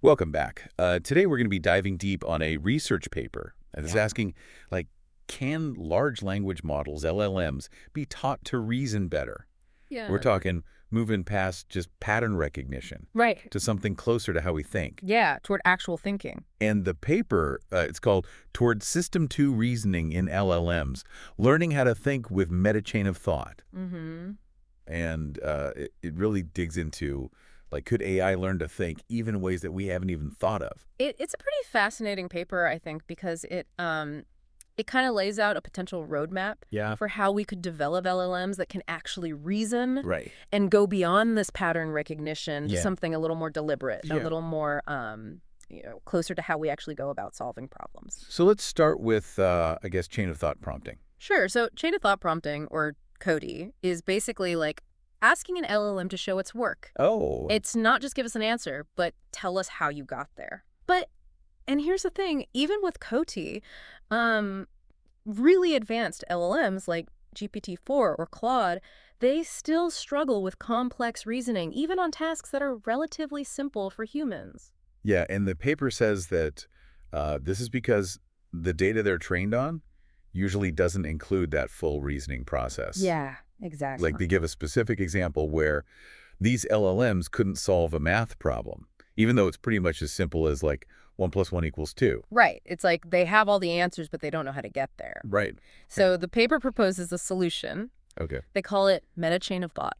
Welcome back. Today we're going to be diving deep on a research paper that is asking, like, can large language models, LLMs, be taught to reason better? We're Yeah. talking moving past just pattern recognition Right. to something closer to how we think. Yeah, toward actual thinking. And the paper, it's called Toward System 2 Reasoning in LLMs, Learning How to Think with Meta-Chain of Thought. Mm-hmm. And it really digs into, like, could AI learn to think even in ways that we haven't even thought of? It's a pretty fascinating paper, I think, because it kind of lays out a potential roadmap Yeah. for how we could develop LLMs that can actually reason Right. and go beyond this pattern recognition to Yeah. something a little more deliberate, a Yeah. little more closer to how we actually go about solving problems. So let's start with, I guess, chain of thought prompting. Sure. So chain of thought prompting, or CoTi, is basically like asking an LLM to show its work. Oh, It's not just give us an answer, but tell us how you got there. And here's the thing, even with CoTi, really advanced LLMs like GPT-4 or Claude, they still struggle with complex reasoning, even on tasks that are relatively simple for humans. yeah. And the paper says that this is because the data they're trained on usually doesn't include that full reasoning process. Yeah, exactly. Like they give a specific example where these LLMs couldn't solve a math problem, even though it's pretty much as simple as like 1 + 1 = 2. Right. It's like they have all the answers, but they don't know how to get there. Right. So the paper proposes a solution. Okay. They call it meta-chain of thought,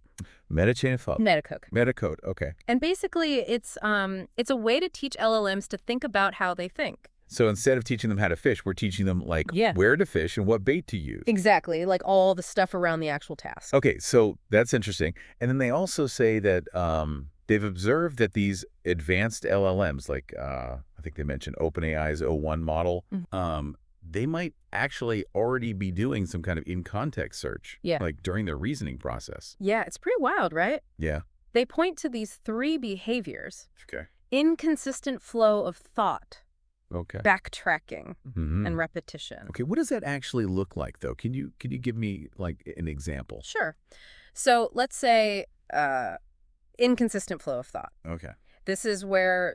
Meta-chain of thought. Meta-CoT. Meta-CoT. Okay. And basically, it's a way to teach LLMs to think about how they think. So instead of teaching them how to fish, we're teaching them like Yeah. where to fish and what bait to use. Exactly, like all the stuff around the actual task. Okay, so that's interesting. And then they also say that they've observed that these advanced LLMs, like I think they mentioned OpenAI's O1 model, they might actually already be doing some kind of in-context search, Yeah. like during their reasoning process. Yeah, it's pretty wild, right? Yeah. They point to these three behaviors: Okay. inconsistent flow of thought, Okay. backtracking, Mhm. and repetition. Okay, what does that actually look like, though? Can you give me like an example? Sure. So let's say inconsistent flow of thought. Okay. This is where,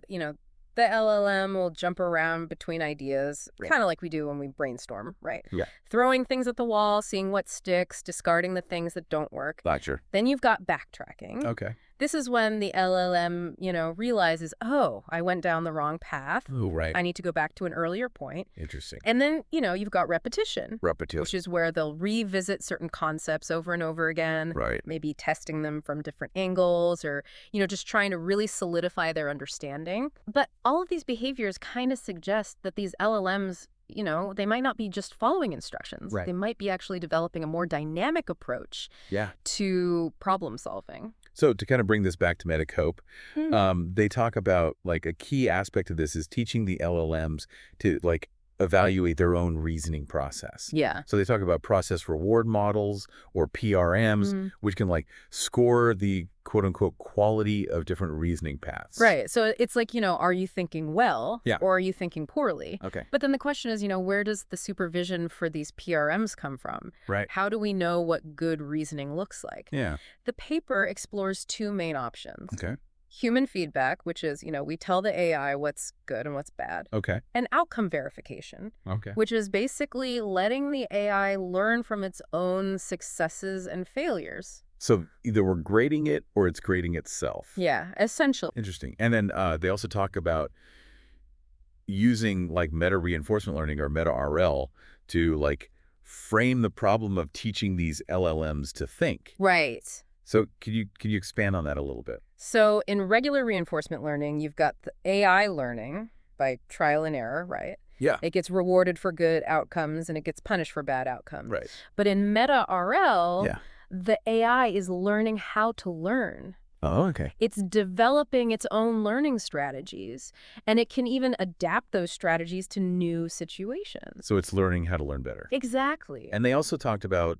the LLM will jump around between ideas, Right. kind of like we do when we brainstorm, right? Yeah. Throwing things at the wall, seeing what sticks, discarding the things that don't work. Gotcha. Then you've got backtracking. Okay. This is when the LLM, realizes, oh, I went down the wrong path. Oh, right. I need to go back to an earlier point. Interesting. And then, you've got repetition, Repetition. which is where they'll revisit certain concepts over and over again, Right. maybe testing them from different angles or, just trying to really solidify their understanding. But all of these behaviors kind of suggest that these LLMs, they might not be just following instructions. Right. They might be actually developing a more dynamic approach Yeah. to problem solving. So to kind of bring this back to Meta-CoT, Hmm. they talk about like a key aspect of this is teaching the LLMs to like evaluate their own reasoning process. Yeah. So they talk about process reward models or PRMs, Mm. which can like score the quote unquote quality of different reasoning paths. Right. So it's like, are you thinking well Yeah. or are you thinking poorly? Okay. But then the question is, where does the supervision for these PRMs come from? Right. How do we know what good reasoning looks like? Yeah. The paper explores two main options. Okay. Human feedback, which is, we tell the AI what's good and what's bad, Okay. and outcome verification, Okay. which is basically letting the AI learn from its own successes and failures. So either we're grading it or it's grading itself. Yeah, essentially. Interesting. And then they also talk about using like meta reinforcement learning or meta RL to like frame the problem of teaching these LLMs to think. Right. So can you expand on that a little bit? So in regular reinforcement learning, you've got the AI learning by trial and error, right? Yeah. It gets rewarded for good outcomes and it gets punished for bad outcomes. Right. But in Meta RL, Yeah. the AI is learning how to learn. Oh, okay. It's developing its own learning strategies, and it can even adapt those strategies to new situations. So it's learning how to learn better. Exactly. And they also talked about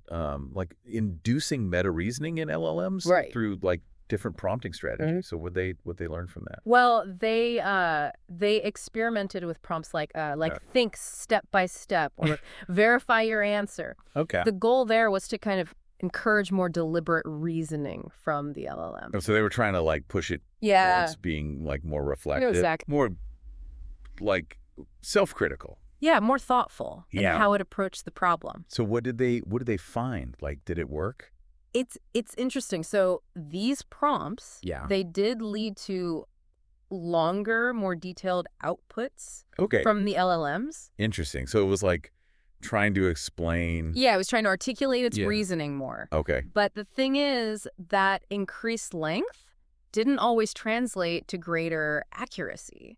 like inducing meta reasoning in LLMs Right. through like different prompting strategies. So would they learn from that? Well, they experimented with prompts like think step by step or verify your answer. Okay. The goal there was to kind of encourage more deliberate reasoning from the LLM. Oh, so they were trying to like push it Yeah. towards being like more reflective, Exactly. more like self-critical. Yeah, more thoughtful in Yeah. how it approached the problem. So what did they find? Like, did it work? It's interesting. So these prompts, Yeah. they did lead to longer, more detailed outputs Okay. from the LLMs. Interesting. So it was like trying to explain. Yeah, it was trying to articulate its Yeah. reasoning more. Okay. But the thing is that increased length didn't always translate to greater accuracy,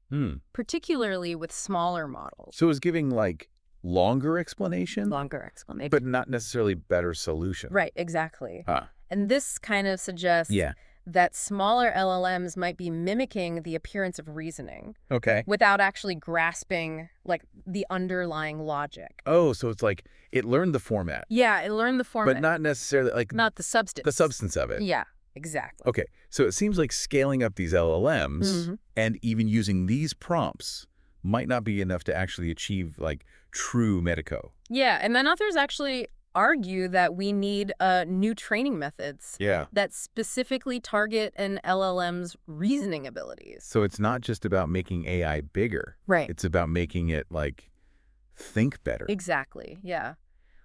particularly with smaller models. So it was giving like longer explanation, Longer explanation. but not necessarily better solution. Right, exactly. Huh. And this kind of suggests Yeah. that smaller LLMs might be mimicking the appearance of reasoning Okay. without actually grasping, like, the underlying logic. Oh, so it's like it learned the format, Yeah, it learned the format. but not necessarily like not the substance. the substance of it. Yeah, exactly. Okay. So it seems like scaling up these LLMs and even using these prompts might not be enough to actually achieve like true Meta-CoT. Yeah, and then others actually argue that we need new training methods Yeah. that specifically target an LLM's reasoning abilities. So it's not just about making AI bigger. Right. It's about making it like think better. Exactly, yeah.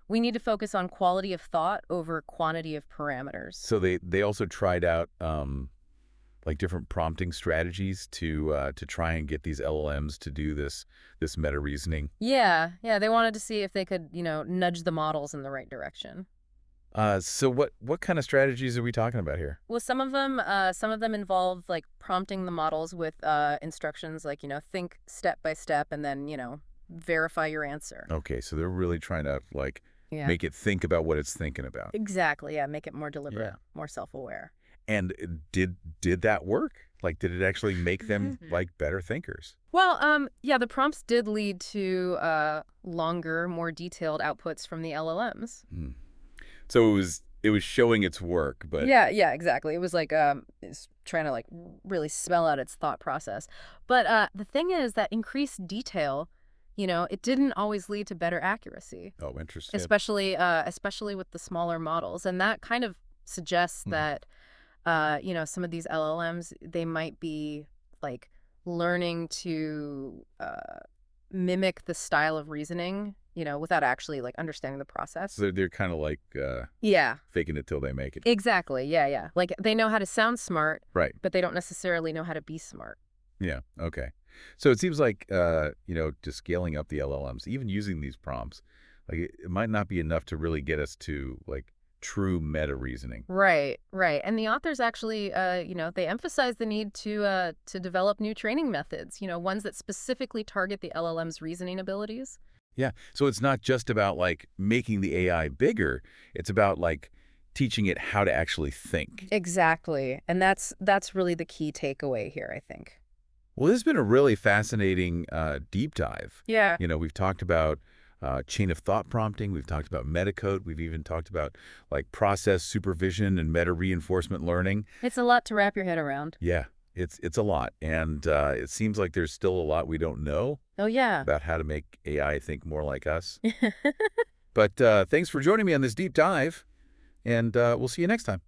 We need to focus on quality of thought over quantity of parameters. So they also tried out like different prompting strategies to try and get these LLMs to do this meta reasoning. Yeah, they wanted to see if they could, nudge the models in the right direction. So what kind of strategies are we talking about here? Well, some of them involve like prompting the models with instructions like, think step by step and then, verify your answer. Okay, so they're really trying to like Yeah. make it think about what it's thinking about. Exactly, yeah, make it more deliberate, Yeah. more self-aware. And did that work? Like, did it actually make them like better thinkers? Well, yeah, the prompts did lead to longer, more detailed outputs from the LLMs. So it was showing its work, but Yeah, exactly. It was like it's trying to like really spell out its thought process. But the thing is that increased detail, it didn't always lead to better accuracy, oh, interesting. especially with the smaller models, and that kind of suggests that some of these LLMs, they might be like learning to mimic the style of reasoning, without actually like understanding the process. So they're kind of like Yeah, faking it till they make it. exactly. Yeah. Like they know how to sound smart, Right. but they don't necessarily know how to be smart. Yeah. Okay. So it seems like just scaling up the LLMs, even using these prompts, like it might not be enough to really get us to like true meta reasoning. Right. And the authors actually, they emphasize the need to develop new training methods, ones that specifically target the LLM's reasoning abilities. Yeah. So it's not just about like making the AI bigger. It's about like teaching it how to actually think. Exactly. And that's really the key takeaway here, I think. Well, this has been a really fascinating deep dive. Yeah. We've talked about chain of thought prompting. We've talked about Meta-CoT. We've even talked about like process supervision and meta reinforcement learning. It's a lot to wrap your head around. Yeah, it's a lot. And it seems like there's still a lot we don't know Oh, yeah. about how to make AI think more like us. But thanks for joining me on this deep dive, and we'll see you next time.